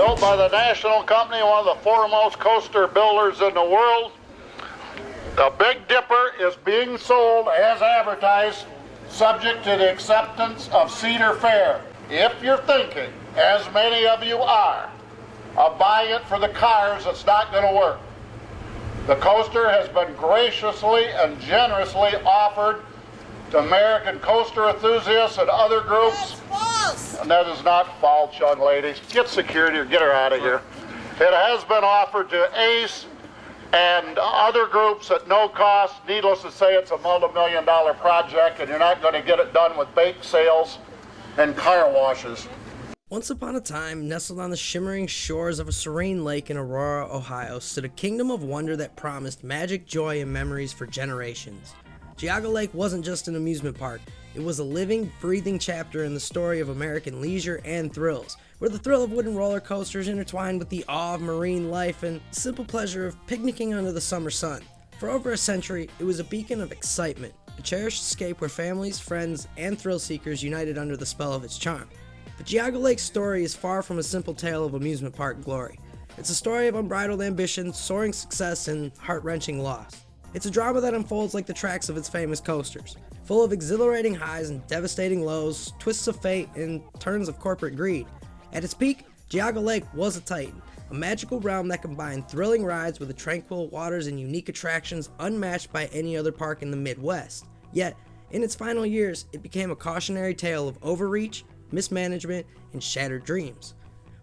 built by the national company, one of the foremost coaster builders in the world. The Big Dipper is being sold as advertised, subject to the acceptance of Cedar Fair. If you're thinking, as many of you are, of buying it for the cars, it's not going to work. The coaster has been graciously and generously offered to American coaster enthusiasts and other groups. And that is not false, young ladies. Get security or get her out of here. It has been offered to ACE and other groups at no cost. Needless to say, it's a multi-million-dollar project, and you're not going to get it done with bake sales and car washes. Once upon a time, nestled on the shimmering shores of a serene lake in Aurora, Ohio, stood a kingdom of wonder that promised magic, joy, and memories for generations. Geauga Lake wasn't just an amusement park. It was a living, breathing chapter in the story of American leisure and thrills, where the thrill of wooden roller coasters intertwined with the awe of marine life and the simple pleasure of picnicking under the summer sun. For over a century, it was a beacon of excitement, a cherished escape where families, friends, and thrill seekers united under the spell of its charm. But Geauga Lake's story is far from a simple tale of amusement park glory. It's a story of unbridled ambition, soaring success, and heart-wrenching loss. It's a drama that unfolds like the tracks of its famous coasters, full of exhilarating highs and devastating lows, twists of fate, and turns of corporate greed. At its peak, Geauga Lake was a titan, a magical realm that combined thrilling rides with the tranquil waters and unique attractions unmatched by any other park in the Midwest. Yet, in its final years, it became a cautionary tale of overreach, mismanagement, and shattered dreams.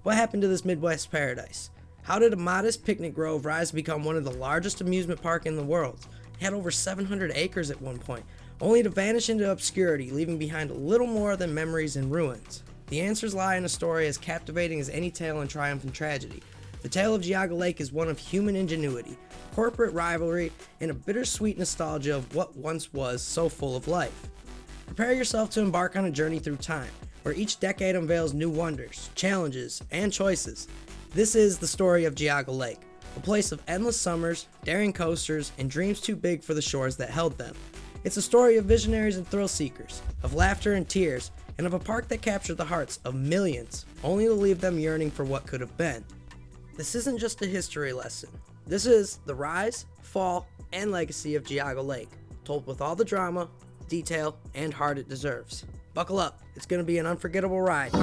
What happened to this Midwest paradise? How did a modest picnic grove rise to become one of the largest amusement parks in the world? It had over 700 acres at one point, only to vanish into obscurity, leaving behind a little more than memories and ruins. The answers lie in a story as captivating as any tale in triumph and tragedy. The tale of Geauga Lake is one of human ingenuity, corporate rivalry, and a bittersweet nostalgia of what once was so full of life. Prepare yourself to embark on a journey through time, where each decade unveils new wonders, challenges, and choices. This is the story of Geauga Lake, a place of endless summers, daring coasters, and dreams too big for the shores that held them. It's a story of visionaries and thrill seekers, of laughter and tears, and of a park that captured the hearts of millions, only to leave them yearning for what could have been. This isn't just a history lesson. This is the rise, fall, and legacy of Geauga Lake, told with all the drama, detail, and heart it deserves. Buckle up, it's going to be an unforgettable ride.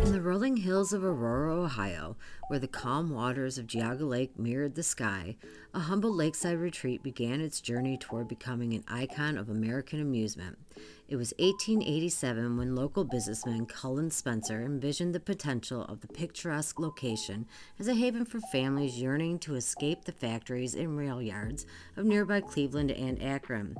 In the rolling hills of Aurora, Ohio, where the calm waters of Geauga Lake mirrored the sky, a humble lakeside retreat began its journey toward becoming an icon of American amusement. It was 1887 when local businessman Cullen Spencer envisioned the potential of the picturesque location as a haven for families yearning to escape the factories and rail yards of nearby Cleveland and Akron.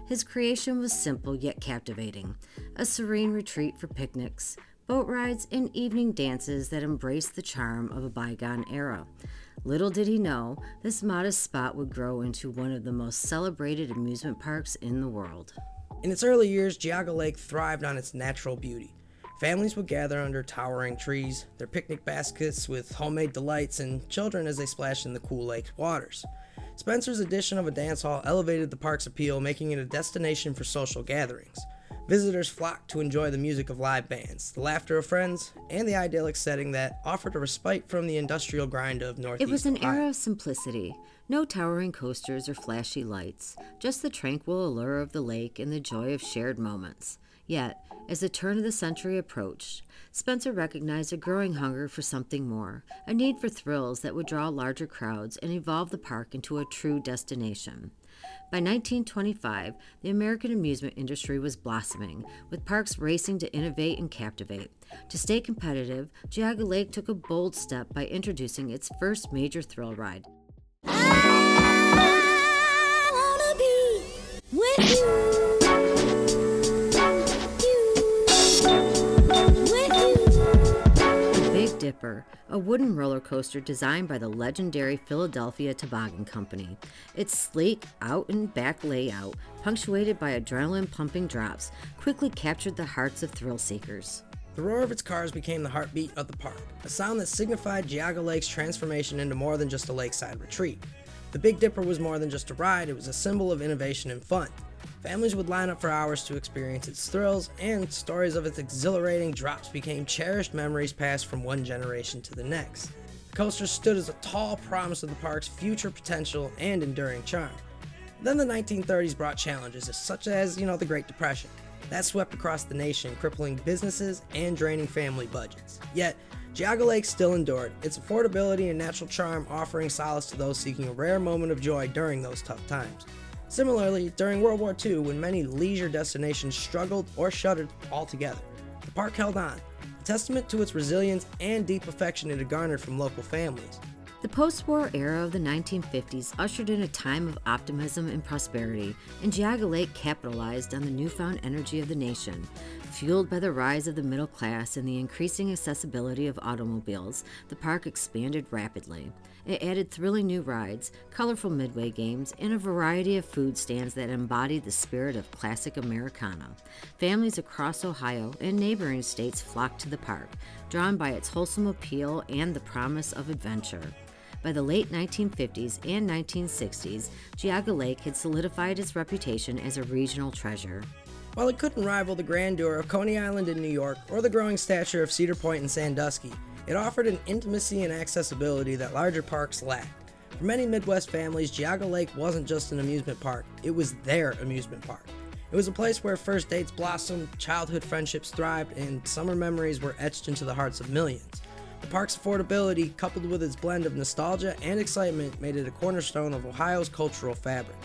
His creation was simple yet captivating, a serene retreat for picnics, boat rides, and evening dances that embraced the charm of a bygone era. Little did he know, this modest spot would grow into one of the most celebrated amusement parks in the world. In its early years, Geauga Lake thrived on its natural beauty. Families would gather under towering trees, their picnic baskets with homemade delights, and children as they splashed in the cool lake waters. Spencer's addition of a dance hall elevated the park's appeal, making it a destination for social gatherings. Visitors flocked to enjoy the music of live bands, the laughter of friends, and the idyllic setting that offered a respite from the industrial grind of Northeast It was an Ohio. era of simplicity. No towering coasters or flashy lights, just the tranquil allure of the lake and the joy of shared moments. Yet, as the turn of the century approached, Spencer recognized a growing hunger for something more, a need for thrills that would draw larger crowds and evolve the park into a true destination. By 1925, the American amusement industry was blossoming, with parks racing to innovate and captivate. To stay competitive, Geauga Lake took a bold step by introducing its first major thrill ride. I wanna be with you. The Big Dipper, a wooden roller coaster designed by the legendary Philadelphia Toboggan Company. Its sleek, out-and-back layout, punctuated by adrenaline-pumping drops, quickly captured the hearts of thrill seekers. The roar of its cars became the heartbeat of the park, a sound that signified Geauga Lake's transformation into more than just a lakeside retreat. The Big Dipper was more than just a ride, it was a symbol of innovation and fun. Families would line up for hours to experience its thrills, and stories of its exhilarating drops became cherished memories passed from one generation to the next. The coaster stood as a tall promise of the park's future potential and enduring charm. Then the 1930s brought challenges such as, the Great Depression. That swept across the nation, crippling businesses and draining family budgets. Yet, Geauga Lake still endured, its affordability and natural charm offering solace to those seeking a rare moment of joy during those tough times. Similarly, during World War II, when many leisure destinations struggled or shuttered altogether, the park held on, a testament to its resilience and deep affection it had garnered from local families. The post-war era of the 1950s ushered in a time of optimism and prosperity, and Geauga Lake capitalized on the newfound energy of the nation. Fueled by the rise of the middle class and the increasing accessibility of automobiles, the park expanded rapidly. It added thrilling new rides, colorful midway games, and a variety of food stands that embodied the spirit of classic Americana. Families across Ohio and neighboring states flocked to the park, drawn by its wholesome appeal and the promise of adventure. By the late 1950s and 1960s, Geauga Lake had solidified its reputation as a regional treasure. While it couldn't rival the grandeur of Coney Island in New York or the growing stature of Cedar Point in Sandusky, it offered an intimacy and accessibility that larger parks lacked. For many Midwest families, Geauga Lake wasn't just an amusement park, it was their amusement park. It was a place where first dates blossomed, childhood friendships thrived, and summer memories were etched into the hearts of millions. The park's affordability, coupled with its blend of nostalgia and excitement, made it a cornerstone of Ohio's cultural fabric.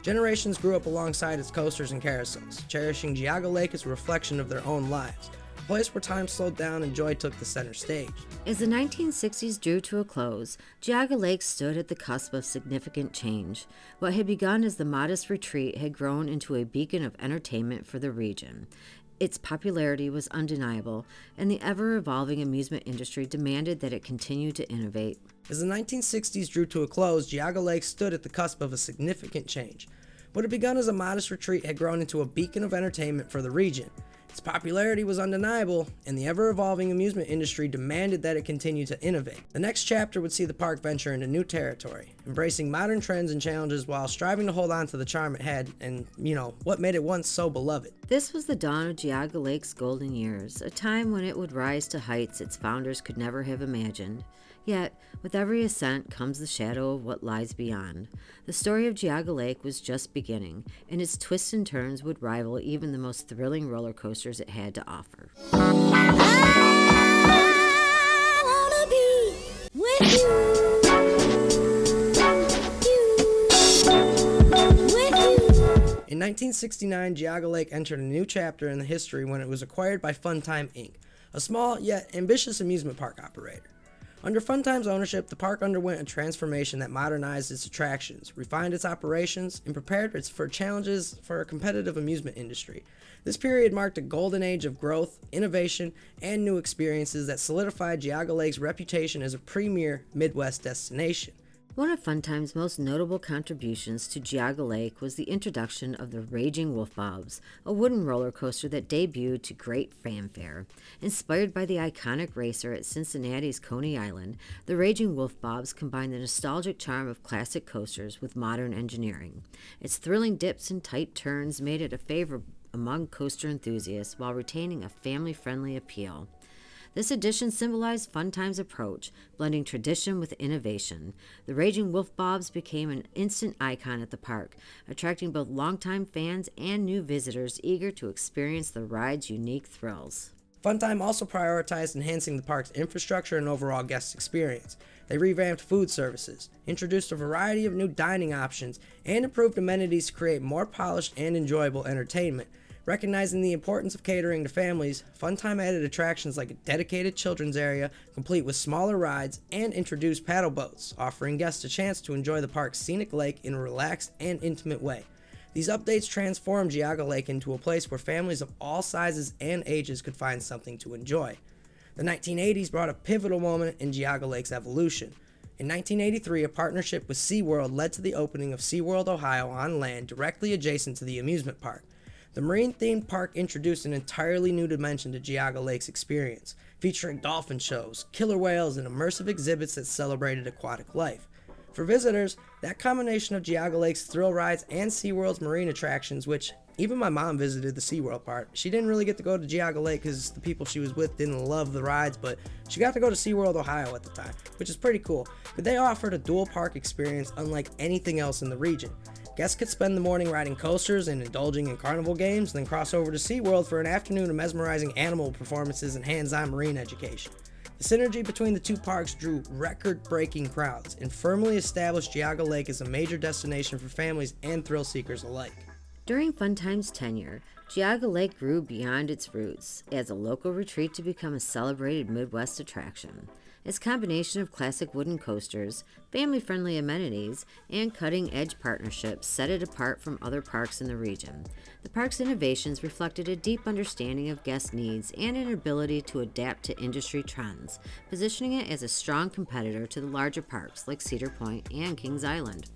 Generations grew up alongside its coasters and carousels, cherishing Geauga Lake as a reflection of their own lives, a place where time slowed down and joy took the center stage. As the 1960s drew to a close, Geauga Lake stood at the cusp of significant change. What had begun as the modest retreat had grown into a beacon of entertainment for the region. Its popularity was undeniable, and the ever-evolving amusement industry demanded that it continue to innovate. As the 1960s drew to a close, Geauga Lake stood at the cusp of a significant change. What had begun as a modest retreat had grown into a beacon of entertainment for the region. Its popularity was undeniable, and the ever-evolving amusement industry demanded that it continue to innovate. The next chapter would see the park venture into new territory, embracing modern trends and challenges while striving to hold on to the charm it had and, what made it once so beloved. This was the dawn of Geauga Lake's golden years, a time when it would rise to heights its founders could never have imagined. Yet, with every ascent comes the shadow of what lies beyond. The story of Geauga Lake was just beginning, and its twists and turns would rival even the most thrilling roller coasters it had to offer. I wanna be with you. In 1969, Geauga Lake entered a new chapter in the history when it was acquired by Funtime Inc., a small yet ambitious amusement park operator. Under Funtime's ownership, the park underwent a transformation that modernized its attractions, refined its operations, and prepared it for challenges for a competitive amusement industry. This period marked a golden age of growth, innovation, and new experiences that solidified Geauga Lake's reputation as a premier Midwest destination. One of Funtime's most notable contributions to Geauga Lake was the introduction of the Raging Wolf Bobs, a wooden roller coaster that debuted to great fanfare. Inspired by the iconic racer at Cincinnati's Coney Island, the Raging Wolf Bobs combined the nostalgic charm of classic coasters with modern engineering. Its thrilling dips and tight turns made it a favorite among coaster enthusiasts while retaining a family-friendly appeal. This edition symbolized Funtime's approach, blending tradition with innovation. The Raging Wolf Bobs became an instant icon at the park, attracting both longtime fans and new visitors eager to experience the ride's unique thrills. Funtime also prioritized enhancing the park's infrastructure and overall guest experience. They revamped food services, introduced a variety of new dining options, and improved amenities to create more polished and enjoyable entertainment. Recognizing the importance of catering to families, Funtime added attractions like a dedicated children's area, complete with smaller rides, and introduced paddle boats, offering guests a chance to enjoy the park's scenic lake in a relaxed and intimate way. These updates transformed Geauga Lake into a place where families of all sizes and ages could find something to enjoy. The 1980s brought a pivotal moment in Geauga Lake's evolution. In 1983, a partnership with SeaWorld led to the opening of SeaWorld Ohio on land directly adjacent to the amusement park. The marine-themed park introduced an entirely new dimension to Geauga Lake's experience, featuring dolphin shows, killer whales, and immersive exhibits that celebrated aquatic life. For visitors, that combination of Geauga Lake's thrill rides and SeaWorld's marine attractions, which even my mom visited the SeaWorld part. She didn't really get to go to Geauga Lake because the people she was with didn't love the rides, but she got to go to SeaWorld Ohio at the time, which is pretty cool. But they offered a dual park experience unlike anything else in the region. Guests could spend the morning riding coasters and indulging in carnival games, then cross over to SeaWorld for an afternoon of mesmerizing animal performances and hands-on marine education. The synergy between the two parks drew record-breaking crowds and firmly established Geauga Lake as a major destination for families and thrill seekers alike. During Funtime's tenure, Geauga Lake grew beyond its roots as a local retreat to become a celebrated Midwest attraction. Its combination of classic wooden coasters, family-friendly amenities, and cutting-edge partnerships set it apart from other parks in the region. The park's innovations reflected a deep understanding of guest needs and an ability to adapt to industry trends, positioning it as a strong competitor to the larger parks like Cedar Point and Kings Island.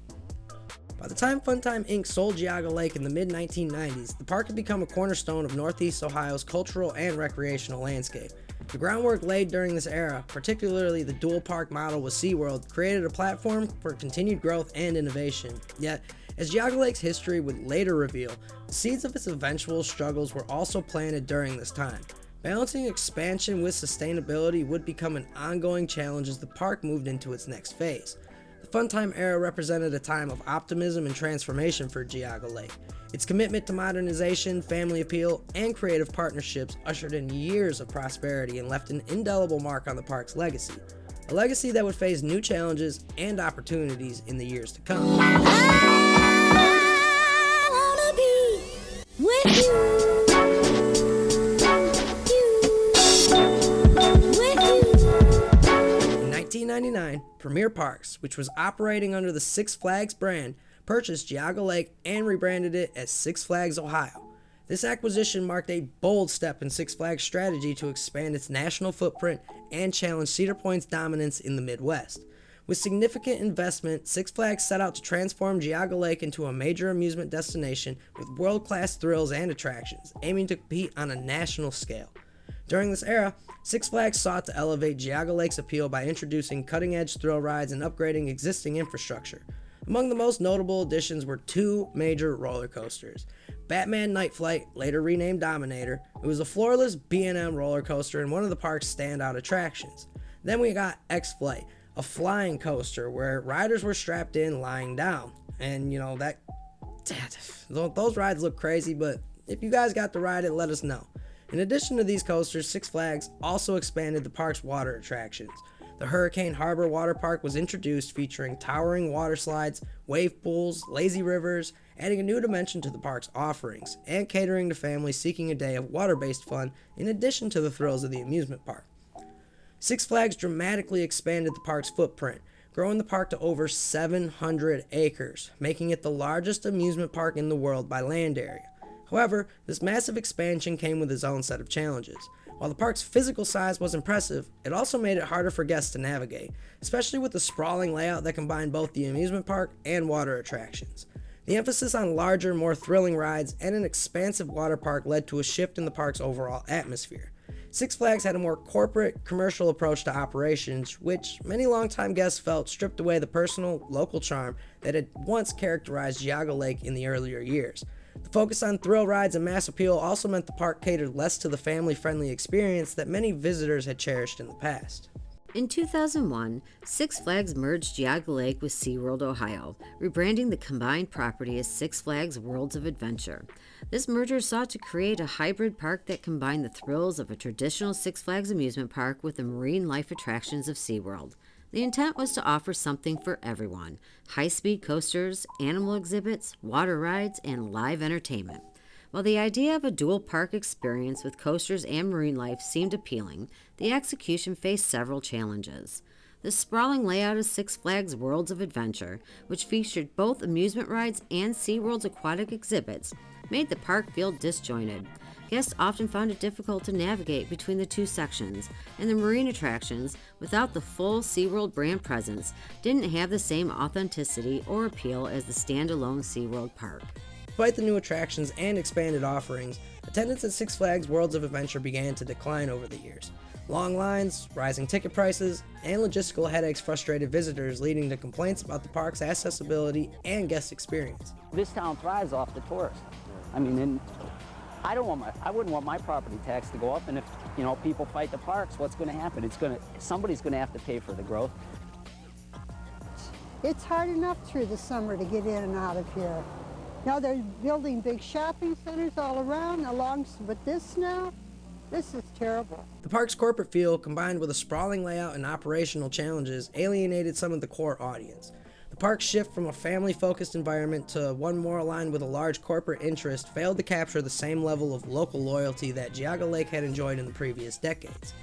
By the time Funtime Inc. sold Geauga Lake in the mid-1990s, the park had become a cornerstone of Northeast Ohio's cultural and recreational landscape. The groundwork laid during this era, particularly the dual park model with SeaWorld, created a platform for continued growth and innovation. Yet, as Geauga Lake's history would later reveal, the seeds of its eventual struggles were also planted during this time. Balancing expansion with sustainability would become an ongoing challenge as the park moved into its next phase. The Funtime era represented a time of optimism and transformation for Geauga Lake. Its commitment to modernization, family appeal, and creative partnerships ushered in years of prosperity and left an indelible mark on the park's legacy. A legacy that would face new challenges and opportunities in the years to come. I wanna be with you. In 1999, Premier Parks, which was operating under the Six Flags brand, purchased Geauga Lake and rebranded it as Six Flags Ohio. This acquisition marked a bold step in Six Flags' strategy to expand its national footprint and challenge Cedar Point's dominance in the Midwest. With significant investment, Six Flags set out to transform Geauga Lake into a major amusement destination with world-class thrills and attractions, aiming to compete on a national scale. During this era, Six Flags sought to elevate Geauga Lake's appeal by introducing cutting-edge thrill rides and upgrading existing infrastructure. Among the most notable additions were two major roller coasters. Batman Night Flight, later renamed Dominator, it was a floorless B&M roller coaster and one of the park's standout attractions. Then we got X-Flight, a flying coaster where riders were strapped in lying down. And those rides look crazy, but if you guys got to ride it, let us know. In addition to these coasters, Six Flags also expanded the park's water attractions. The Hurricane Harbor Water Park was introduced, featuring towering water slides, wave pools, lazy rivers, adding a new dimension to the park's offerings, and catering to families seeking a day of water-based fun in addition to the thrills of the amusement park. Six Flags dramatically expanded the park's footprint, growing the park to over 700 acres, making it the largest amusement park in the world by land area. However, this massive expansion came with its own set of challenges. While the park's physical size was impressive, it also made it harder for guests to navigate, especially with the sprawling layout that combined both the amusement park and water attractions. The emphasis on larger, more thrilling rides and an expansive water park led to a shift in the park's overall atmosphere. Six Flags had a more corporate, commercial approach to operations, which many longtime guests felt stripped away the personal, local charm that had once characterized Geauga Lake in the earlier years. The focus on thrill rides and mass appeal also meant the park catered less to the family-friendly experience that many visitors had cherished in the past. In 2001, Six Flags merged Geauga Lake with SeaWorld Ohio, rebranding the combined property as Six Flags Worlds of Adventure. This merger sought to create a hybrid park that combined the thrills of a traditional Six Flags amusement park with the marine life attractions of SeaWorld. The intent was to offer something for everyone: high-speed coasters, animal exhibits, water rides, and live entertainment. While the idea of a dual park experience with coasters and marine life seemed appealing, the execution faced several challenges. The sprawling layout of Six Flags Worlds of Adventure, which featured both amusement rides and SeaWorld's aquatic exhibits, made the park feel disjointed. Guests often found it difficult to navigate between the two sections, and the marine attractions, without the full SeaWorld brand presence, didn't have the same authenticity or appeal as the standalone SeaWorld park. Despite the new attractions and expanded offerings, attendance at Six Flags Worlds of Adventure began to decline over the years. Long lines, rising ticket prices, and logistical headaches frustrated visitors, leading to complaints about the park's accessibility and guest experience. This town thrives off the tourists. I mean, and I wouldn't want my property tax to go up, and if, people fight the parks, what's going to happen? Somebody's going to have to pay for the growth. It's hard enough through the summer to get in and out of here. Now they're building big shopping centers all around, but this is terrible. The park's corporate feel, combined with a sprawling layout and operational challenges, alienated some of the core audience. The park's shift from a family-focused environment to one more aligned with a large corporate interest failed to capture the same level of local loyalty that Geauga Lake had enjoyed in the previous decades.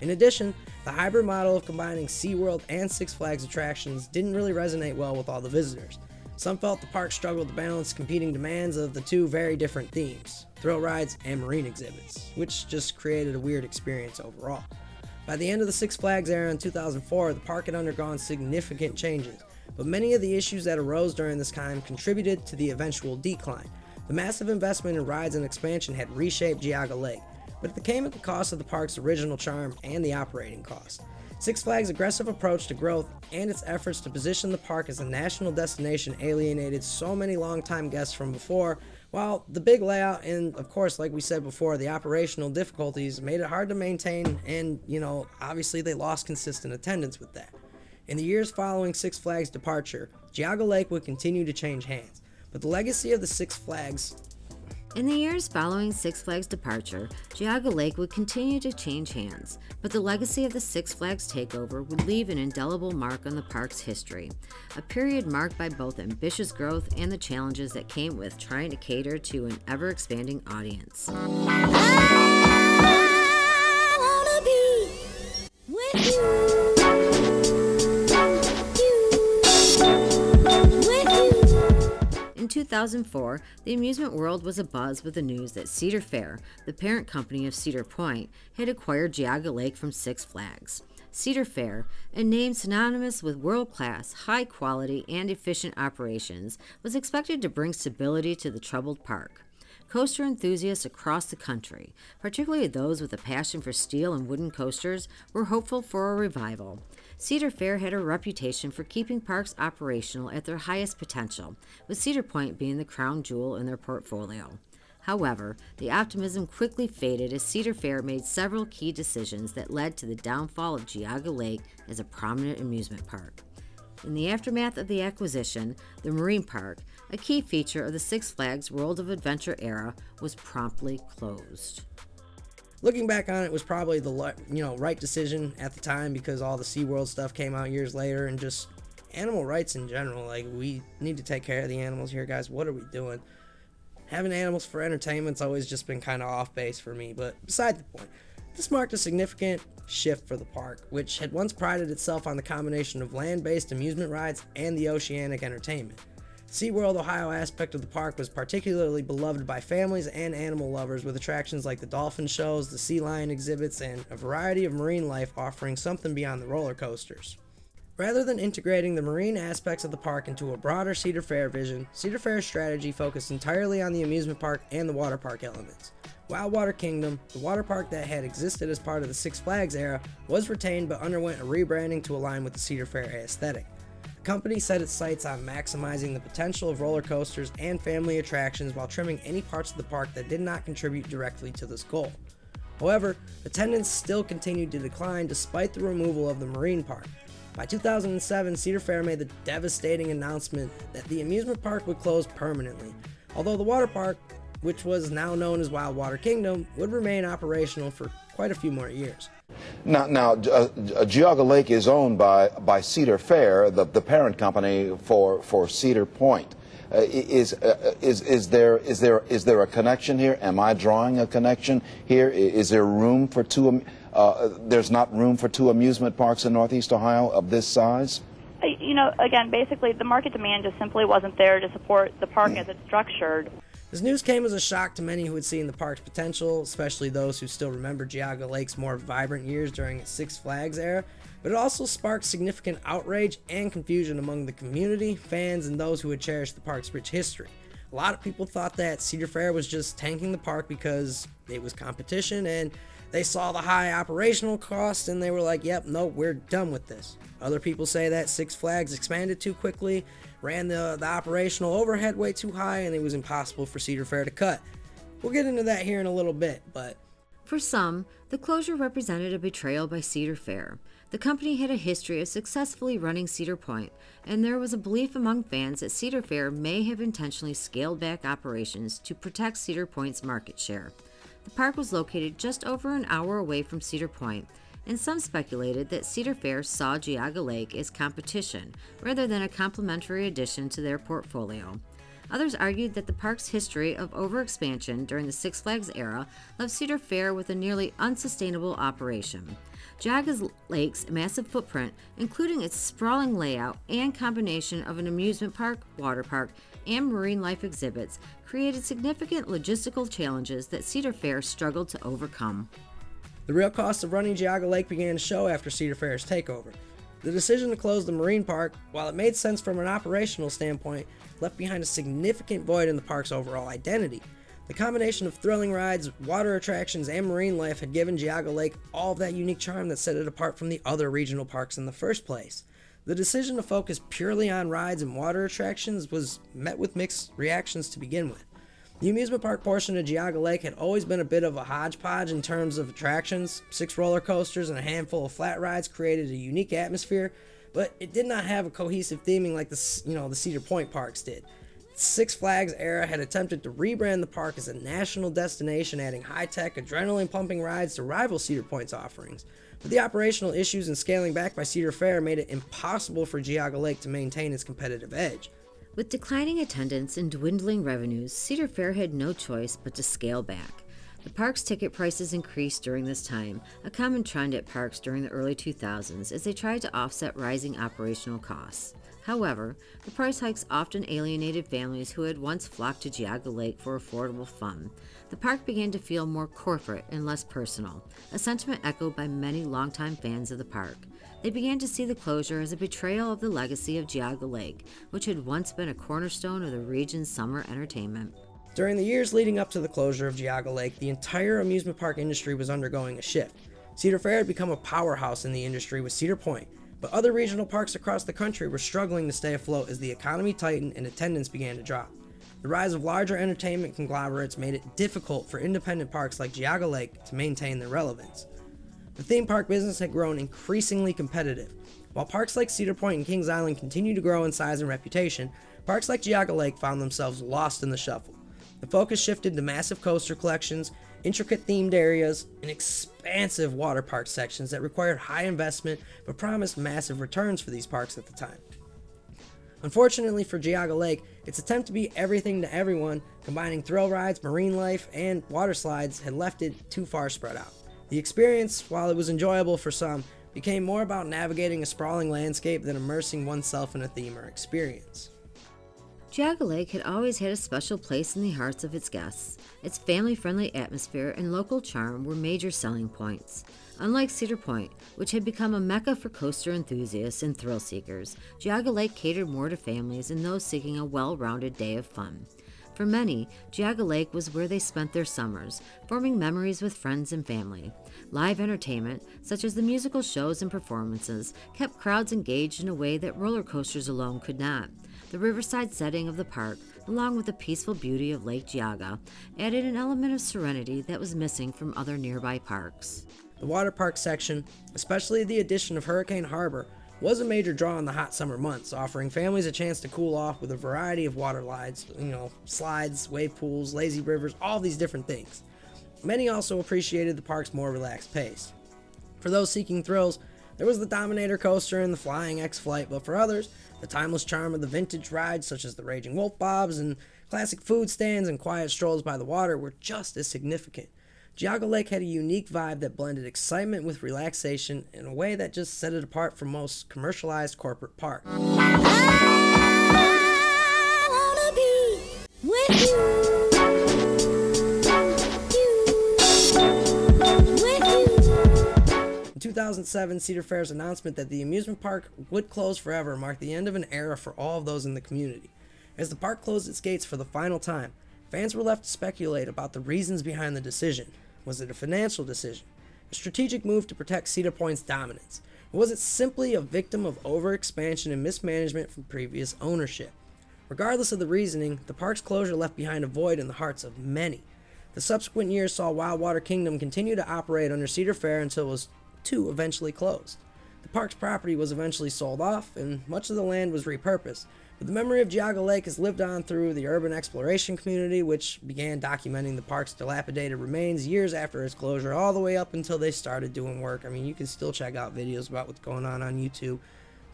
In addition, the hybrid model of combining SeaWorld and Six Flags attractions didn't really resonate well with all the visitors. Some felt the park struggled to balance competing demands of the two very different themes, thrill rides and marine exhibits, which just created a weird experience overall. By the end of the Six Flags era in 2004, the park had undergone significant changes, but many of the issues that arose during this time contributed to the eventual decline. The massive investment in rides and expansion had reshaped Geauga Lake, but it came at the cost of the park's original charm and the operating cost. Six Flags' aggressive approach to growth and its efforts to position the park as a national destination alienated so many longtime guests from before, while the big layout and, of course, like we said before, the operational difficulties made it hard to maintain, and, obviously they lost consistent attendance with that. In the years following Six Flags' departure, Geauga Lake would continue to change hands, but the legacy of the Six Flags In the years following Six Flags' departure, Geauga Lake would continue to change hands, but the legacy of the Six Flags takeover would leave an indelible mark on the park's history, a period marked by both ambitious growth and the challenges that came with trying to cater to an ever-expanding audience. I wanna be with you. In 2004, the amusement world was abuzz with the news that Cedar Fair, the parent company of Cedar Point, had acquired Geauga Lake from Six Flags. Cedar Fair, a name synonymous with world-class, high-quality, and efficient operations, was expected to bring stability to the troubled park. Coaster enthusiasts across the country, particularly those with a passion for steel and wooden coasters, were hopeful for a revival. Cedar Fair had a reputation for keeping parks operational at their highest potential, with Cedar Point being the crown jewel in their portfolio. However, the optimism quickly faded as Cedar Fair made several key decisions that led to the downfall of Geauga Lake as a prominent amusement park. In the aftermath of the acquisition, the Marine Park, a key feature of the Six Flags World of Adventure era, was promptly closed. Looking back on it, it was probably the right decision at the time, because all the SeaWorld stuff came out years later, and just animal rights in general. Like, we need to take care of the animals here, guys. What are we doing? Having animals for entertainment's always just been kind of off base for me, but beside the point. This marked a significant shift for the park, which had once prided itself on the combination of land-based amusement rides and the oceanic entertainment. SeaWorld Ohio aspect of the park was particularly beloved by families and animal lovers, with attractions like the dolphin shows, the sea lion exhibits, and a variety of marine life offering something beyond the roller coasters. Rather than integrating the marine aspects of the park into a broader Cedar Fair vision, Cedar Fair's strategy focused entirely on the amusement park and the water park elements. Wildwater Kingdom, the water park that had existed as part of the Six Flags era, was retained but underwent a rebranding to align with the Cedar Fair aesthetic. The company set its sights on maximizing the potential of roller coasters and family attractions while trimming any parts of the park that did not contribute directly to this goal. However, attendance still continued to decline despite the removal of the marine park. By 2007, Cedar Fair made the devastating announcement that the amusement park would close permanently, although the water park, which was now known as Wildwater Kingdom, would remain operational for quite a few more years. Now, Geauga Lake is owned by Cedar Fair, the parent company for Cedar Point. Is there a connection here? Am I drawing a connection here? Is there room for two? There's not room for two amusement parks in Northeast Ohio of this size? Again, basically, the market demand just simply wasn't there to support the park as it's structured. This news came as a shock to many who had seen the park's potential, especially those who still remember Geauga Lake's more vibrant years during its Six Flags era, but it also sparked significant outrage and confusion among the community, fans, and those who had cherished the park's rich history. A lot of people thought that Cedar Fair was just tanking the park because it was competition and they saw the high operational costs and they were like, yep, no, we're done with this. Other people say that Six Flags expanded too quickly, ran the operational overhead way too high, and it was impossible for Cedar Fair to cut. We'll get into that here in a little bit, but For some, the closure represented a betrayal by Cedar Fair. The company had a history of successfully running Cedar Point, and there was a belief among fans that Cedar Fair may have intentionally scaled back operations to protect Cedar Point's market share. The park was located just over an hour away from Cedar Point, and some speculated that Cedar Fair saw Geauga Lake as competition rather than a complementary addition to their portfolio. Others argued that the park's history of overexpansion during the Six Flags era left Cedar Fair with a nearly unsustainable operation. Geauga Lake's massive footprint, including its sprawling layout and combination of an amusement park, water park, and marine life exhibits, created significant logistical challenges that Cedar Fair struggled to overcome. the real cost of running Geauga Lake began to show after Cedar Fair's takeover. The decision to close the marine park, while it made sense from an operational standpoint, left behind a significant void in the park's overall identity. The combination of thrilling rides, water attractions, and marine life had given Geauga Lake all of that unique charm that set it apart from the other regional parks in the first place. The decision to focus purely on rides and water attractions was met with mixed reactions to begin with. The amusement park portion of Geauga Lake had always been a bit of a hodgepodge in terms of attractions. 6 roller coasters and a handful of flat rides created a unique atmosphere, but it did not have a cohesive theming like the Cedar Point parks did. Six Flags era had attempted to rebrand the park as a national destination, adding high-tech, adrenaline-pumping rides to rival Cedar Point's offerings. But the operational issues and scaling back by Cedar Fair made it impossible for Geauga Lake to maintain its competitive edge. With declining attendance and dwindling revenues, Cedar Fair had no choice but to scale back. The park's ticket prices increased during this time, a common trend at parks during the early 2000s as they tried to offset rising operational costs. However, the price hikes often alienated families who had once flocked to Geauga Lake for affordable fun. The park began to feel more corporate and less personal, a sentiment echoed by many longtime fans of the park. They began to see the closure as a betrayal of the legacy of Geauga Lake, which had once been a cornerstone of the region's summer entertainment. During the years leading up to the closure of Geauga Lake, the entire amusement park industry was undergoing a shift. Cedar Fair had become a powerhouse in the industry with Cedar Point, but other regional parks across the country were struggling to stay afloat as the economy tightened and attendance began to drop. The rise of larger entertainment conglomerates made it difficult for independent parks like Geauga Lake to maintain their relevance. The theme park business had grown increasingly competitive. While parks like Cedar Point and Kings Island continued to grow in size and reputation, parks like Geauga Lake found themselves lost in the shuffle. The focus shifted to massive coaster collections, intricate themed areas, and expansive water park sections that required high investment but promised massive returns for these parks at the time. Unfortunately for Geauga Lake, its attempt to be everything to everyone, combining thrill rides, marine life, and water slides, had left it too far spread out. The experience, while it was enjoyable for some, became more about navigating a sprawling landscape than immersing oneself in a theme or experience. Geauga Lake had always had a special place in the hearts of its guests. Its family-friendly atmosphere and local charm were major selling points. Unlike Cedar Point, which had become a mecca for coaster enthusiasts and thrill seekers, Geauga Lake catered more to families and those seeking a well-rounded day of fun. For many, Geauga Lake was where they spent their summers, forming memories with friends and family. Live entertainment, such as the musical shows and performances, kept crowds engaged in a way that roller coasters alone could not. The riverside setting of the park, along with the peaceful beauty of Lake Geauga, added an element of serenity that was missing from other nearby parks. The water park section, especially the addition of Hurricane Harbor, was a major draw in the hot summer months, offering families a chance to cool off with a variety of water slides, slides, wave pools, lazy rivers, all these different things. Many also appreciated the park's more relaxed pace. For those seeking thrills, there was the Dominator coaster and the Flying X-Flight, but for others, the timeless charm of the vintage rides such as the Raging Wolf Bobs and classic food stands and quiet strolls by the water were just as significant. Geauga Lake had a unique vibe that blended excitement with relaxation in a way that just set it apart from most commercialized corporate parks. I wanna be with you. In 2007, Cedar Fair's announcement that the amusement park would close forever marked the end of an era for all of those in the community. As the park closed its gates for the final time, fans were left to speculate about the reasons behind the decision. Was it a financial decision? A strategic move to protect Cedar Point's dominance? Or was it simply a victim of overexpansion and mismanagement from previous ownership? Regardless of the reasoning, the park's closure left behind a void in the hearts of many. The subsequent years saw Wildwater Kingdom continue to operate under Cedar Fair until it was too eventually closed. The park's property was eventually sold off, and much of the land was repurposed, but the memory of Geauga Lake has lived on through the urban exploration community, which began documenting the park's dilapidated remains years after its closure, all the way up until they started doing work. I mean, you can still check out videos about what's going on YouTube.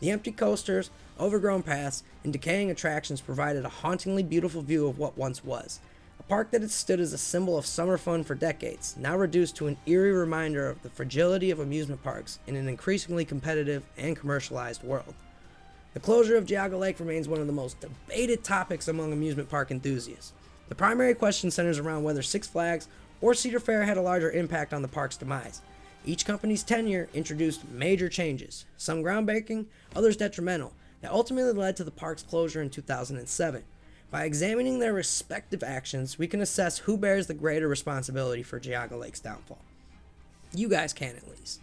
The empty coasters, overgrown paths, and decaying attractions provided a hauntingly beautiful view of what once was. A park that had stood as a symbol of summer fun for decades, now reduced to an eerie reminder of the fragility of amusement parks in an increasingly competitive and commercialized world. The closure of Geauga Lake remains one of the most debated topics among amusement park enthusiasts. The primary question centers around whether Six Flags or Cedar Fair had a larger impact on the park's demise. Each company's tenure introduced major changes, some groundbreaking, others detrimental, that ultimately led to the park's closure in 2007. By examining their respective actions, we can assess who bears the greater responsibility for Geauga Lake's downfall. You guys can, at least.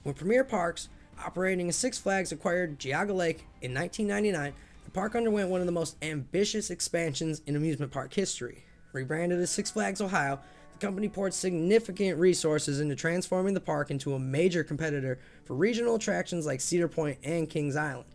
When Premier Parks, operating as Six Flags, acquired Geauga Lake in 1999, the park underwent one of the most ambitious expansions in amusement park history. Rebranded as Six Flags Ohio, the company poured significant resources into transforming the park into a major competitor for regional attractions like Cedar Point and Kings Island.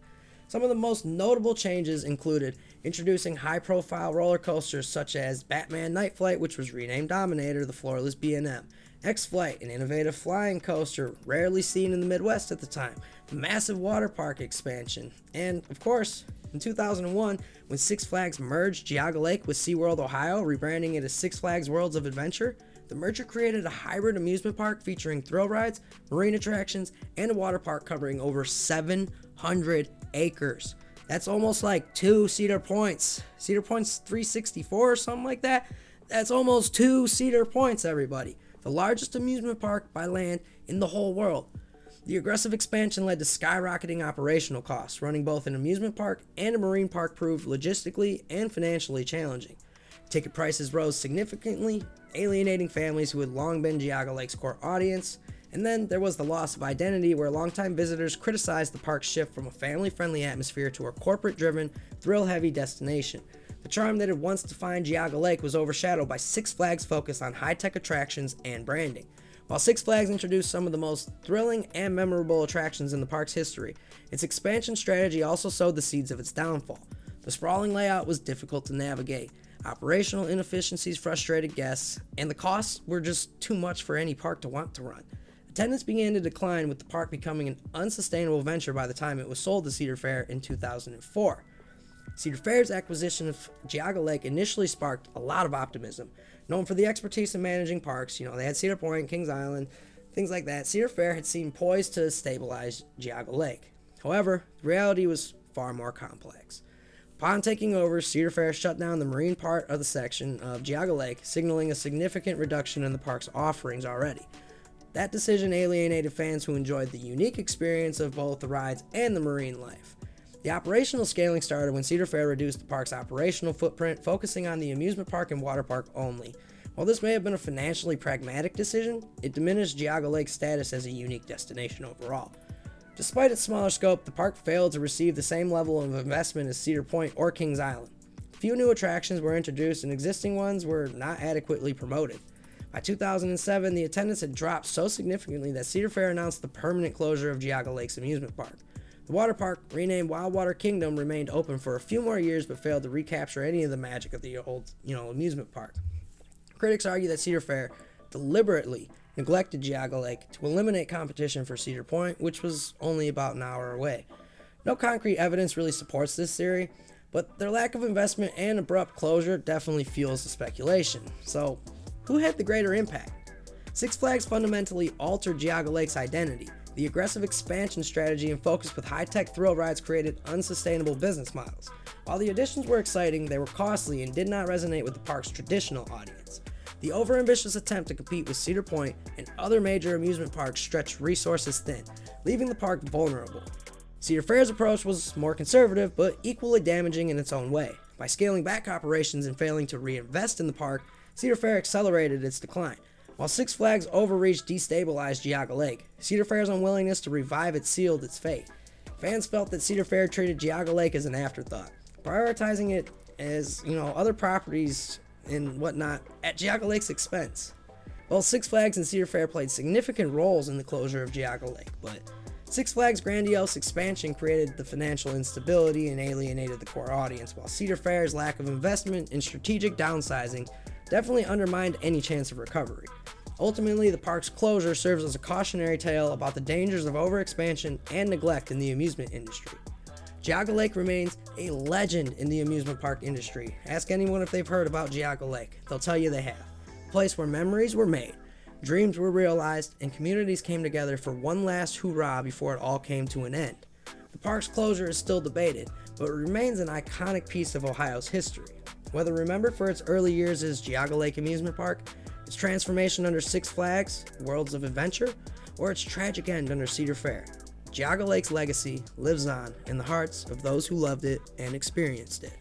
Some of the most notable changes included introducing high-profile roller coasters such as Batman Night Flight, which was renamed Dominator, the floorless B&M, X-Flight, an innovative flying coaster rarely seen in the Midwest at the time, the massive water park expansion, and, of course, in 2001, when Six Flags merged Geauga Lake with SeaWorld Ohio, rebranding it as Six Flags Worlds of Adventure, the merger created a hybrid amusement park featuring thrill rides, marine attractions, and a water park covering over 700 acres. That's almost like 2 Cedar Points. Cedar Point's 364 or something like that. That's almost 2 Cedar Points, everybody. The largest amusement park by land in the whole world. The aggressive expansion led to skyrocketing operational costs. Running both an amusement park and a marine park proved logistically and financially challenging. Ticket prices rose significantly, alienating families who had long been Geauga Lake's core audience. And then there was the loss of identity, where longtime visitors criticized the park's shift from a family-friendly atmosphere to a corporate-driven, thrill-heavy destination. The charm that had once defined Geauga Lake was overshadowed by Six Flags' focus on high-tech attractions and branding. While Six Flags introduced some of the most thrilling and memorable attractions in the park's history, its expansion strategy also sowed the seeds of its downfall. The sprawling layout was difficult to navigate. Operational inefficiencies frustrated guests, and the costs were just too much for any park to want to run. Attendance began to decline, with the park becoming an unsustainable venture by the time it was sold to Cedar Fair in 2004. Cedar Fair's acquisition of Geauga Lake initially sparked a lot of optimism. Known for the expertise in managing parks, they had Cedar Point, Kings Island, things like that. Cedar Fair had seemed poised to stabilize Geauga Lake. However, the reality was far more complex. Upon taking over, Cedar Fair shut down the marine part of the section of Geauga Lake, signaling a significant reduction in the park's offerings already. That decision alienated fans who enjoyed the unique experience of both the rides and the marine life. The operational scaling started when Cedar Fair reduced the park's operational footprint, focusing on the amusement park and water park only. While this may have been a financially pragmatic decision, it diminished Geauga Lake's status as a unique destination overall. Despite its smaller scope, the park failed to receive the same level of investment as Cedar Point or Kings Island. Few new attractions were introduced, and existing ones were not adequately promoted. By 2007, the attendance had dropped so significantly that Cedar Fair announced the permanent closure of Geauga Lake's amusement park. The water park, renamed Wildwater Kingdom, remained open for a few more years but failed to recapture any of the magic of the old, amusement park. Critics argue that Cedar Fair deliberately neglected Geauga Lake to eliminate competition for Cedar Point, which was only about an hour away. No concrete evidence really supports this theory, but their lack of investment and abrupt closure definitely fuels the speculation. So, who had the greater impact? Six Flags fundamentally altered Geauga Lake's identity. The aggressive expansion strategy and focus with high-tech thrill rides created unsustainable business models. While the additions were exciting, they were costly and did not resonate with the park's traditional audience. The overambitious attempt to compete with Cedar Point and other major amusement parks stretched resources thin, leaving the park vulnerable. Cedar Fair's approach was more conservative, but equally damaging in its own way. By scaling back operations and failing to reinvest in the park, Cedar Fair accelerated its decline. While Six Flags' overreach destabilized Geauga Lake, Cedar Fair's unwillingness to revive it sealed its fate. Fans felt that Cedar Fair treated Geauga Lake as an afterthought, prioritizing it as, other properties and whatnot at Geauga Lake's expense. Both Six Flags and Cedar Fair played significant roles in the closure of Geauga Lake, but Six Flags' grandiose expansion created the financial instability and alienated the core audience, while Cedar Fair's lack of investment and strategic downsizing definitely undermined any chance of recovery. Ultimately, the park's closure serves as a cautionary tale about the dangers of overexpansion and neglect in the amusement industry. Geauga Lake remains a legend in the amusement park industry. Ask anyone if they've heard about Geauga Lake. They'll tell you they have. A place where memories were made, dreams were realized, and communities came together for one last hoorah before it all came to an end. The park's closure is still debated, but it remains an iconic piece of Ohio's history. Whether remembered for its early years as Geauga Lake Amusement Park, its transformation under Six Flags, Worlds of Adventure, or its tragic end under Cedar Fair, Geauga Lake's legacy lives on in the hearts of those who loved it and experienced it.